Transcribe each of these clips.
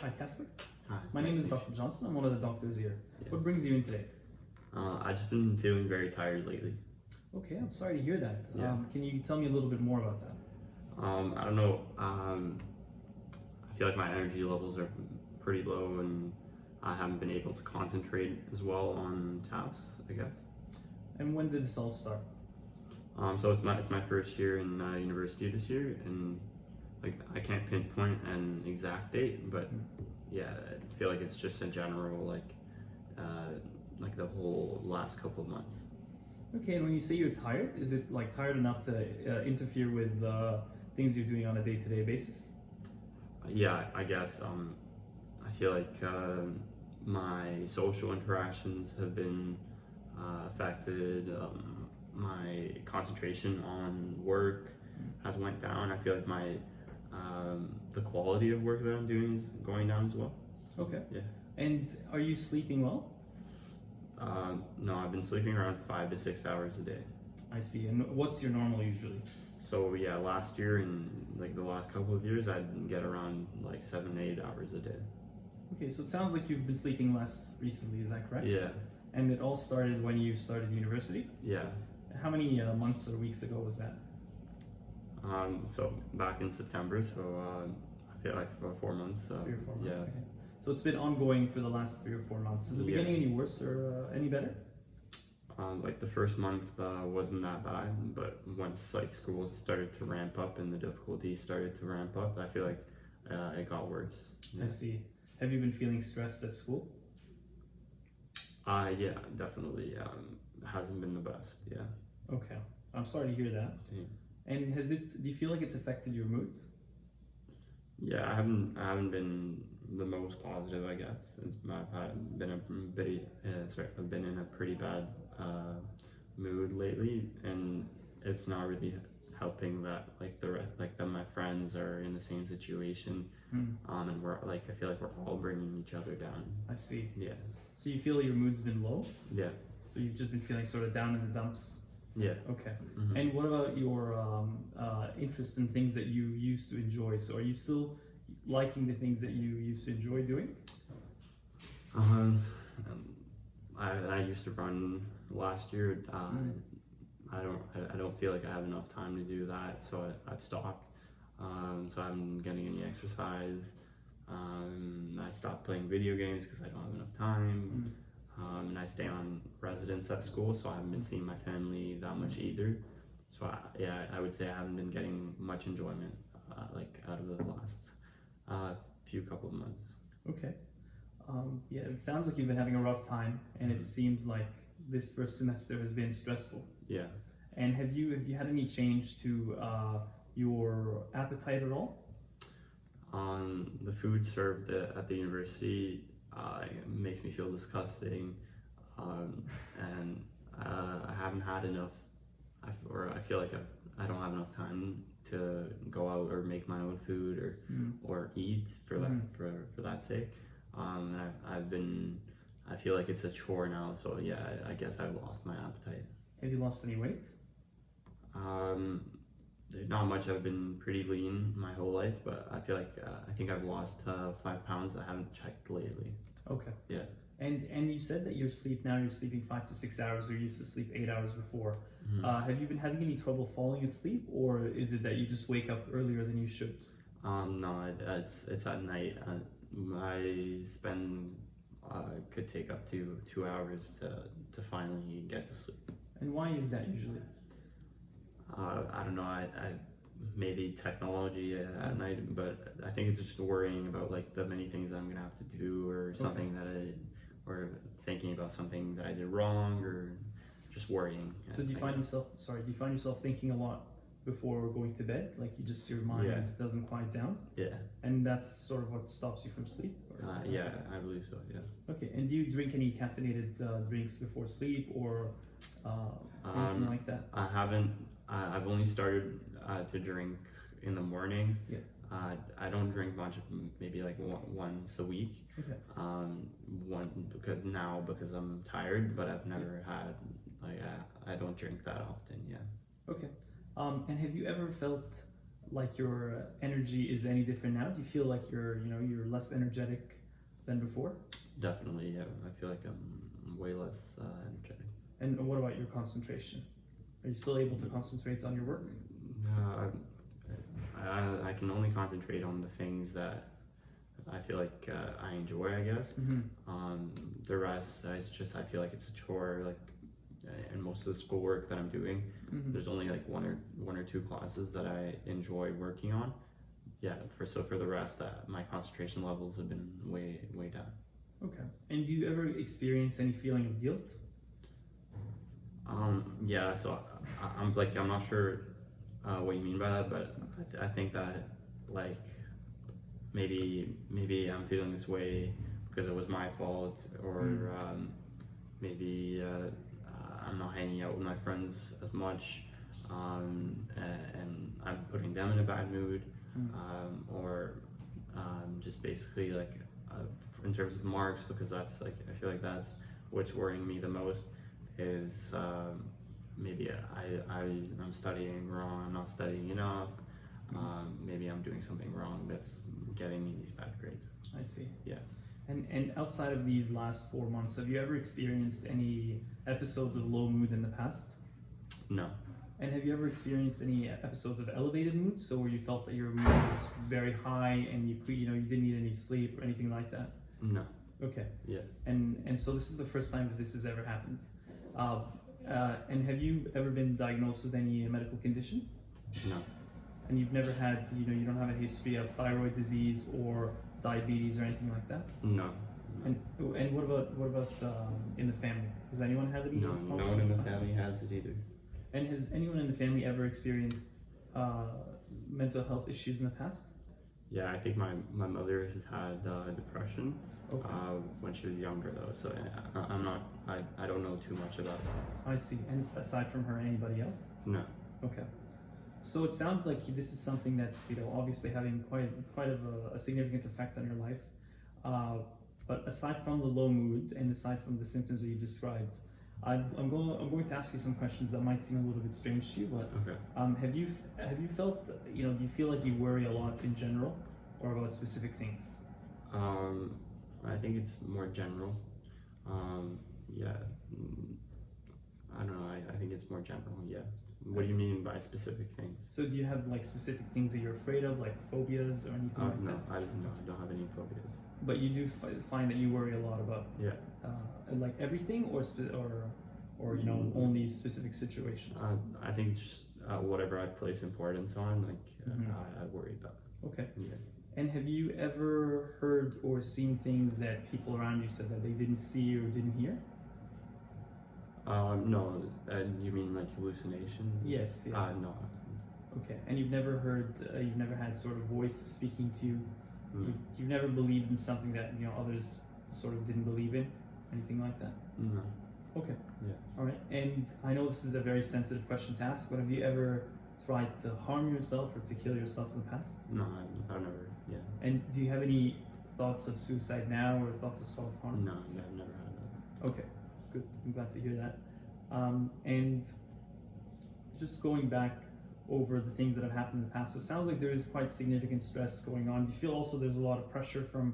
Hi, Casper. Hi. My name is Dr. Johnson. I'm one of the doctors here. Yeah. What brings you in today? I've just been feeling very tired lately. Okay, I'm sorry to hear that. Yeah. Can you tell me a little bit more about that? I don't know. I feel like my energy levels are pretty low, and I haven't been able to concentrate as well on tasks, I guess. And when did this all start? So it's my first year in university this year, and like I can't pinpoint an exact date, but yeah, I feel like it's just a general like the whole last couple of months. Okay, and when you say you're tired, is it like tired enough to interfere with things you're doing on a day-to-day basis? Yeah, I guess. I feel like my social interactions have been affected. My concentration on work has went down. I feel like my the quality of work that I'm doing is going down as well. Okay. Yeah. And are you sleeping well? No, I've been sleeping around 5 to 6 hours a day. I see. And what's your normal usually? So yeah, last year and like the last couple of years, I'd get around like 7 to 8 hours a day. Okay, so it sounds like you've been sleeping less recently, is that correct? Yeah. And it all started when you started university? Yeah. How many months or weeks ago was that? So back in September, so I feel like for 4 months. 3 or 4 months. Yeah. Okay. So it's been ongoing for the last 3 or 4 months. Is it Yeah. getting any worse or any better? Like the first month wasn't that bad, but once like school started to ramp up and the difficulty started to ramp up, I feel like it got worse. Yeah. I see. Have you been feeling stressed at school? Yeah, definitely. Hasn't been the best. Yeah. Okay. I'm sorry to hear that. Yeah. And do you feel like it's affected your mood? Yeah, I haven't been the most positive, I guess. I've been in a pretty bad mood lately, and it's not really helping that my friends are in the same situation, and we're like I feel like we're all bringing each other down. I see. Yeah. So you feel your mood's been low? Yeah. So you've just been feeling sort of down in the dumps? Yeah. Okay. Mm-hmm. And what about your interest in things that you used to enjoy? So are you still liking the things that you used to enjoy doing? I used to run last year. I don't feel like I have enough time to do that, so I've stopped. So I haven't been getting any exercise. I stopped playing video games because I don't have enough time. And I stay on residence at school, so I haven't been seeing my family that much either. So I would say I haven't been getting much enjoyment out of the last few couple of months. Okay. Yeah, it sounds like you've been having a rough time, and it seems like this first semester has been stressful. Yeah. And have you had any change to your appetite at all? The food served at the university makes me feel disgusting, and I haven't had enough. I feel like I don't have enough time to go out or make my own food or eat for that sake. And I feel like it's a chore now. So yeah, I guess I've lost my appetite. Have you lost any weight? Not much. I've been pretty lean my whole life, but I feel like I think I've lost 5 pounds. I haven't checked lately. Okay. Yeah. And you said that you're sleeping 5 to 6 hours, or you used to sleep 8 hours before. Have you been having any trouble falling asleep, or is it that you just wake up earlier than you should? No, it's at night. I spend could take up to 2 hours to finally get to sleep. And why is that usually? I don't know. I maybe technology at night, but I think it's just worrying about like the many things that I'm gonna have to do, or something or thinking about something that I did wrong, or just worrying. So do you find yourself thinking a lot before going to bed? Like your mind doesn't quiet down? Yeah. And that's sort of what stops you from sleep? Yeah, I believe so, yeah. Okay, and do you drink any caffeinated drinks before sleep, or anything like that? I haven't. I've only started to drink in the mornings. Yeah. I don't drink much, maybe like once a week. Okay. Because I'm tired, but I've never had I don't drink that often. Yeah. Okay. And have you ever felt like your energy is any different now? Do you feel like you're less energetic than before? Definitely, yeah. I feel like I'm way less energetic. And what about your concentration? Are you still able to concentrate on your work? I can only concentrate on the things that I feel like I enjoy, I guess. The rest, I feel like it's a chore. Like, and most of the schoolwork that I'm doing, there's only like one or two classes that I enjoy working on. Yeah, for the rest, my concentration levels have been way down. Okay. And do you ever experience any feeling of guilt? Yeah. So I'm not sure what you mean by that, but I think that like maybe I'm feeling this way because it was my fault, or maybe I'm not hanging out with my friends as much, and I'm putting them in a bad mood, or just basically like in terms of marks, because that's like I feel like that's what's worrying me the most is maybe I'm studying wrong, I'm not studying enough, maybe I'm doing something wrong that's getting me these bad grades. I see. Yeah. And outside of these last 4 months, have you ever experienced any episodes of low mood in the past? No. And have you ever experienced any episodes of elevated mood, so where you felt that your mood was very high and you didn't need any sleep or anything like that? No. Okay. Yeah. And so this is the first time that this has ever happened. And have you ever been diagnosed with any medical condition? No. And you've never had, you don't have a history of thyroid disease or diabetes or anything like that? No. And what about in the family? Does anyone have any? No one in the family has it either. And has anyone in the family ever experienced mental health issues in the past? Yeah, I think my mother has had depression when she was younger though, so I don't know too much about it. I see. And aside from her, anybody else? No. Okay. So it sounds like this is something that's obviously having quite of a significant effect on your life. But aside from the low mood and aside from the symptoms that you described, I'm going to ask you some questions that might seem a little bit strange to you. But okay. Have you felt do you feel like you worry a lot in general, or about specific things? I think it's more general. Yeah. I don't know. I think it's more general. Yeah. What do you mean by specific things? So do you have like specific things that you're afraid of, like phobias or anything like no, that? I don't have any phobias. But you do find that you worry a lot about like everything, or only specific situations? I think just whatever I place importance on, like I worry about. Okay. Yeah. And have you ever heard or seen things that people around you said that they didn't see or didn't hear? No. You mean like hallucinations? Yes. Yeah. No. Okay. And you've never had sort of voice speaking to you? You've never believed in something that others sort of didn't believe in, anything like that? No. Okay. Yeah. All right. And I know this is a very sensitive question to ask, but have you ever tried to harm yourself or to kill yourself in the past? No, I've never. Yeah. And do you have any thoughts of suicide now or thoughts of self-harm? No, I've never had that. Okay. Good. I'm glad to hear that. And just going back over the things that have happened in the past, so it sounds like there is quite significant stress going on. Do you feel also there's a lot of pressure from,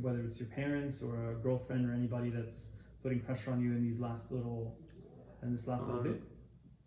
whether it's your parents or a girlfriend or anybody that's putting pressure on you in this last little bit?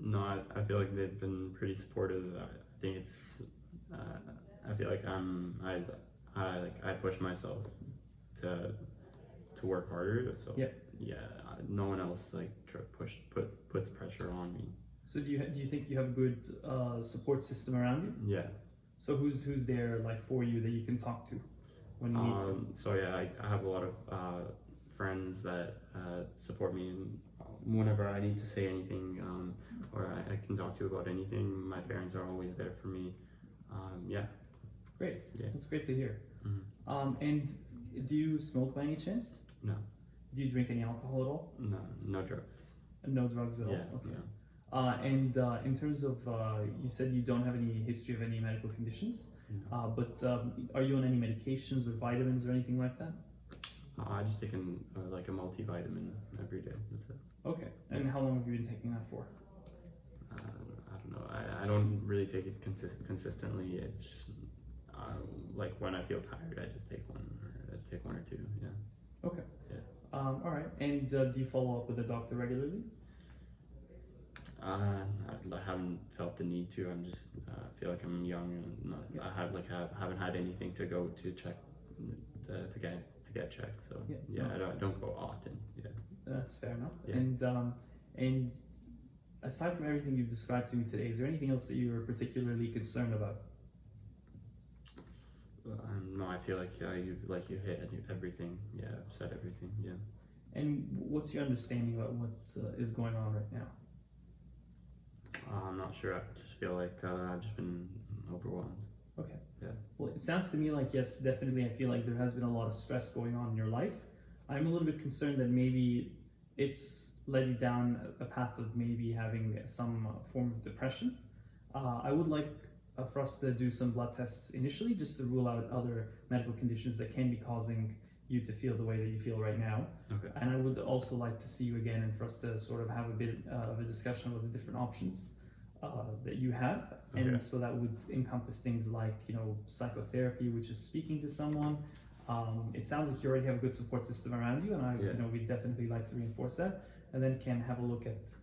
No, I feel like they've been pretty supportive. I think it's, I feel like I push myself to work harder. So yeah, no one else puts pressure on me. So do you think you have a good support system around you? Yeah. So who's there like for you that you can talk to when you need to? So yeah, I have a lot of friends that support me whenever I need to say anything, or I can talk to about anything. My parents are always there for me. Yeah. Great. Yeah. That's great to hear. Mm-hmm. And do you smoke by any chance? No. Do you drink any alcohol at all? No drugs. No drugs at all? Yeah. Okay. No. And in terms of, you said you don't have any history of any medical conditions, but are you on any medications or vitamins or anything like that? I just take like a multivitamin every day. That's it. Okay. And how long have you been taking that for? I don't I don't really take it consistently. It's just, like when I feel tired, I just take one or two. Yeah. Okay. Yeah. All right. And do you follow up with the doctor regularly? I haven't felt the need to. I'm just feel like I'm young and not, Yeah. I haven't had anything to go to check to get checked. So Yeah. I don't go often. Yeah. That's fair enough. Yeah. And aside from everything you've described to me today, is there anything else that you were particularly concerned about? No, I feel like you hit everything. Yeah, I've said everything. Yeah. And what's your understanding about what is going on right now? I'm not sure. I just feel like I've just been overwhelmed. Okay. Yeah. Well, it sounds to me like, yes, definitely, I feel like there has been a lot of stress going on in your life. I'm a little bit concerned that maybe it's led you down a path of maybe having some form of depression. I would like for us to do some blood tests initially, just to rule out other medical conditions that can be causing you to feel the way that you feel right now. Okay. And I would also like to see you again and for us to sort of have a bit of a discussion about the different options that you have. Okay. And so that would encompass things like, psychotherapy, which is speaking to someone. It sounds like you already have a good support system around you, and we'd definitely like to reinforce that. And then can have a look at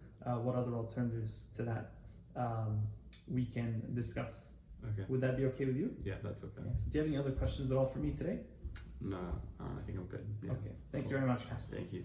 what other alternatives to that we can discuss. Okay. Would that be okay with you? Yeah, that's okay. Yes. Do you have any other questions at all for me today? No, I think I'm good. Yeah. Okay. Thank you very much, Casper. Thank you.